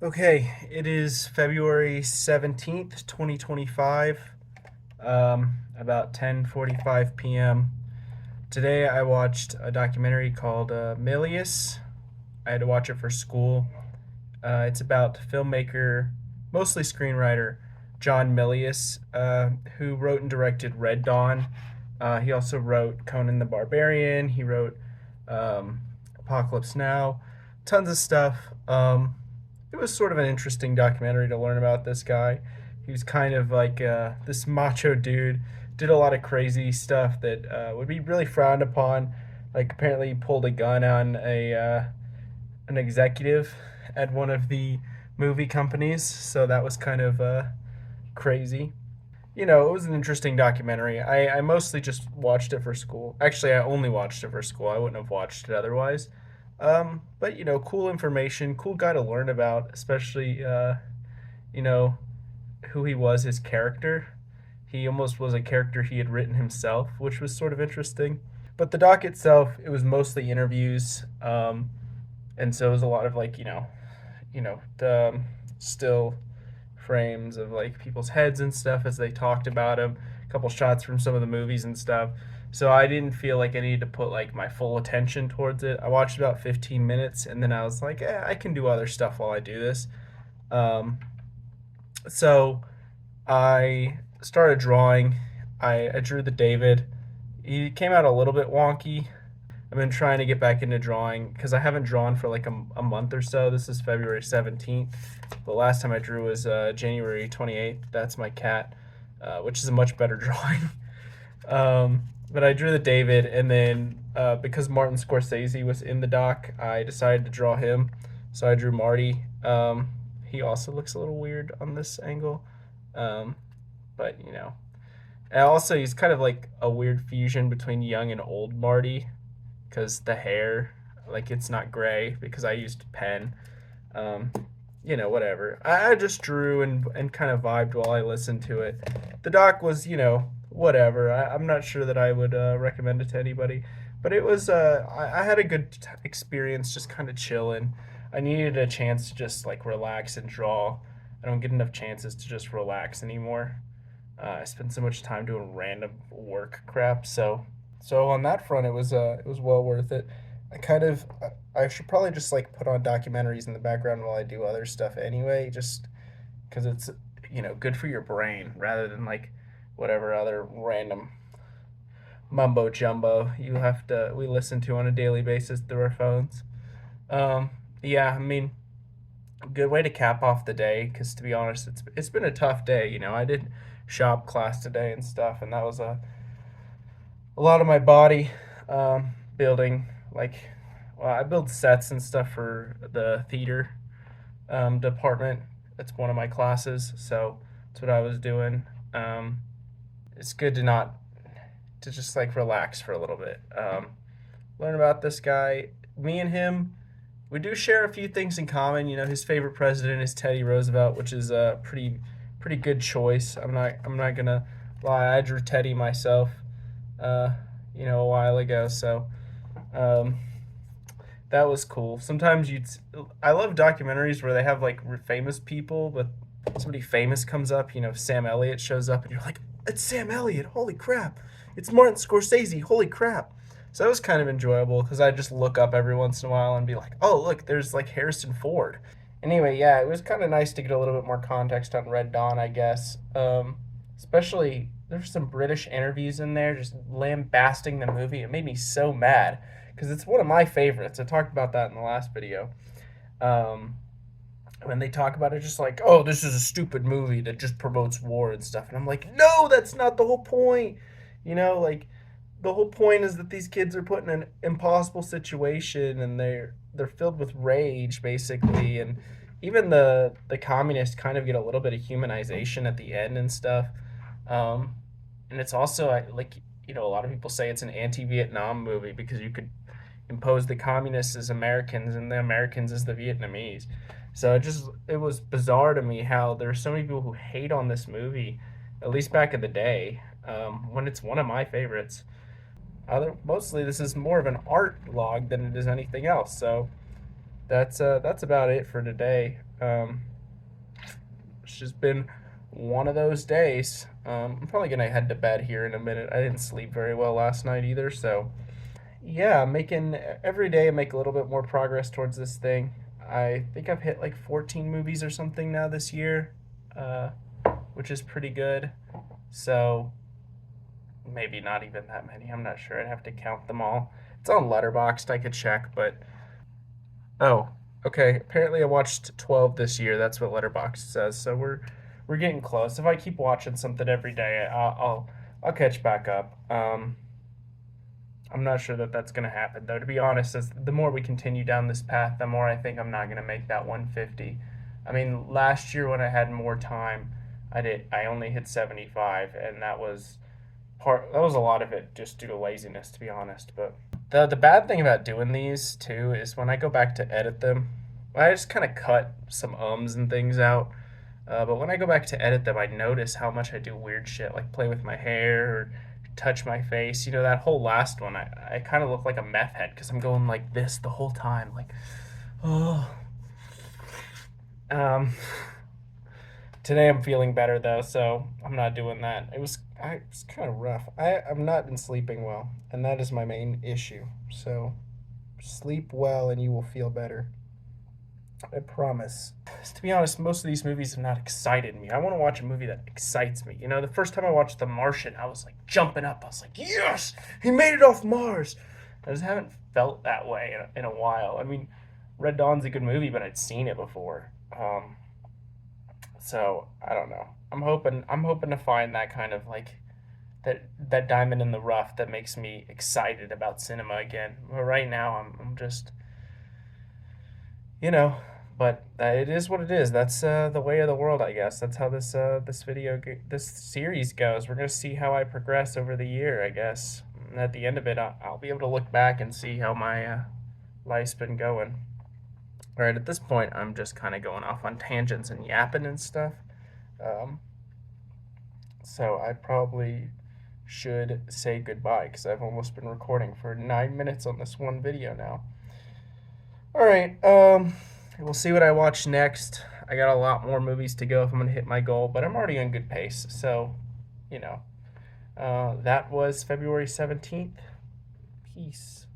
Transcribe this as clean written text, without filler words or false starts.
Okay, it is February 17th, 2025, about 10:45 p.m. Today I watched a documentary called Milius. I had to watch it for school. It's about filmmaker, mostly screenwriter, John Milius, who wrote and directed Red Dawn. He also wrote Conan the Barbarian. He wrote Apocalypse Now, tons of stuff. It was sort of an interesting documentary to learn about this guy. He was kind of like this macho dude, did a lot of crazy stuff that would be really frowned upon. Like apparently he pulled a gun on a an executive at one of the movie companies, so that was kind of crazy. It was an interesting documentary. I mostly just watched it for school. Actually, I only watched it for school. I wouldn't have watched it otherwise. But cool information, cool guy to learn about, especially you know, who he was, his character. He almost was a character he had written himself, which was sort of interesting. But the doc itself, it was mostly interviews, and so it was a lot of like the still frames of like people's heads and stuff as they talked about him. A couple shots from some of the movies and stuff. So I didn't feel like I needed to put like my full attention towards it. I watched about 15 minutes and then I was like, I can do other stuff while I do this. Um, so I started drawing. I drew the David. He came out a little bit wonky. I've been trying to get back into drawing because I haven't drawn for like a month or so. This is February 17th. The last time I drew was January 28th. That's my cat, which is a much better drawing. But I drew the David, and then because Martin Scorsese was in the doc, I decided to draw him. So I drew Marty. He also looks a little weird on this angle, um, but And also, he's kind of like a weird fusion between young and old Marty, because the hair, like it's not gray because I used pen. Um, Whatever. I just drew and kind of vibed while I listened to it. The doc was, whatever. I'm not sure that I would recommend it to anybody, but it was. I had a good experience just kind of chilling. I needed a chance to just like relax and draw. I don't get enough chances to just relax anymore. I spend so much time doing random work crap. So on that front, it was well worth it. I should probably just like put on documentaries in the background while I do other stuff anyway, just because it's good for your brain rather than like whatever other random mumbo jumbo we listen to on a daily basis through our phones. Um, yeah, I mean, good way to cap off the day because to be honest, it's been a tough day. I did shop class today and stuff, and that was a lot of my body building. Like, well, I build sets and stuff for the theater department. It's one of my classes, so that's what I was doing. It's good to not to just like relax for a little bit. Learn about this guy. Me and him, we do share a few things in common. His favorite president is Teddy Roosevelt, which is a pretty good choice. I'm not gonna lie. I drew Teddy myself, uh, a while ago. So um, that was cool. I love documentaries where they have like famous people, but somebody famous comes up. Sam Elliott shows up, and you're like, it's Sam Elliott. Holy crap! It's Martin Scorsese. Holy crap! So that was kind of enjoyable because I just look up every once in a while and be like, oh look, there's like Harrison Ford. Anyway, yeah, it was kind of nice to get a little bit more context on Red Dawn, I guess. Especially there's some British interviews in there just lambasting the movie. It made me so mad because it's one of my favorites. I talked about that in the last video. Um, when they talk about it, just like, oh, this is a stupid movie that just promotes war and stuff, and I'm like, no, that's not the whole point. Like the whole point is that these kids are put in an impossible situation and they're filled with rage basically, and even the communists kind of get a little bit of humanization at the end and stuff. um and it's also like a lot of people say it's an anti-Vietnam movie because you could impose the communists as Americans and the Americans as the Vietnamese. So it was bizarre to me how there's so many people who hate on this movie, at least back in the day, when it's one of my favorites. Mostly this is more of an art log than it is anything else. So that's about it for today. It's just been one of those days. I'm probably gonna head to bed here in a minute. I didn't sleep very well last night either, so yeah, making every day I make a little bit more progress towards this thing. I think I've hit like 14 movies or something now this year, uh, which is pretty good. So maybe not even that many. I'm not sure. I'd have to count them all. It's on Letterboxd. I could check, but oh, okay. Apparently, I watched 12 this year. That's what Letterboxd says. So we're getting close. If I keep watching something every day, I'll catch back up. I'm not sure that that's gonna happen though. To be honest, as the more we continue down this path, the more I think I'm not gonna make that 150. I mean, last year when I had more time, I only hit 75, and that was a lot of it just due to laziness, to be honest. But the bad thing about doing these too is when I go back to edit them, I just kind of cut some ums and things out. But when I go back to edit them, I notice how much I do weird shit, like play with my hair or touch my face. You know, that whole last one, I kind of look like a meth head because I'm going like this the whole time, like, oh. Um, Today I'm feeling better though, so I'm not doing that. It was kind of rough. I've not been sleeping well, and that is my main issue. So sleep well and you will feel better. I promise. To be honest, most of these movies have not excited me. I want to watch a movie that excites me. You know, the first time I watched The Martian, I was like jumping up. I was like, yes, he made it off Mars. I just haven't felt that way in a while. I mean, Red Dawn's a good movie, but I'd seen it before. So I don't know. I'm hoping to find that kind of like that diamond in the rough that makes me excited about cinema again. But right now I'm just, you know, but it is what it is. That's the way of the world, I guess. That's how this series goes. We're gonna see how I progress over the year, I guess. And at the end of it, I'll be able to look back and see how my life's been going. All right, at this point, I'm just kind of going off on tangents and yapping and stuff. Um, so I probably should say goodbye because I've almost been recording for 9 minutes on this one video now. All right, we'll see what I watch next. I got a lot more movies to go if I'm gonna hit my goal, but I'm already on good pace. So, you know, that was February 17th. Peace.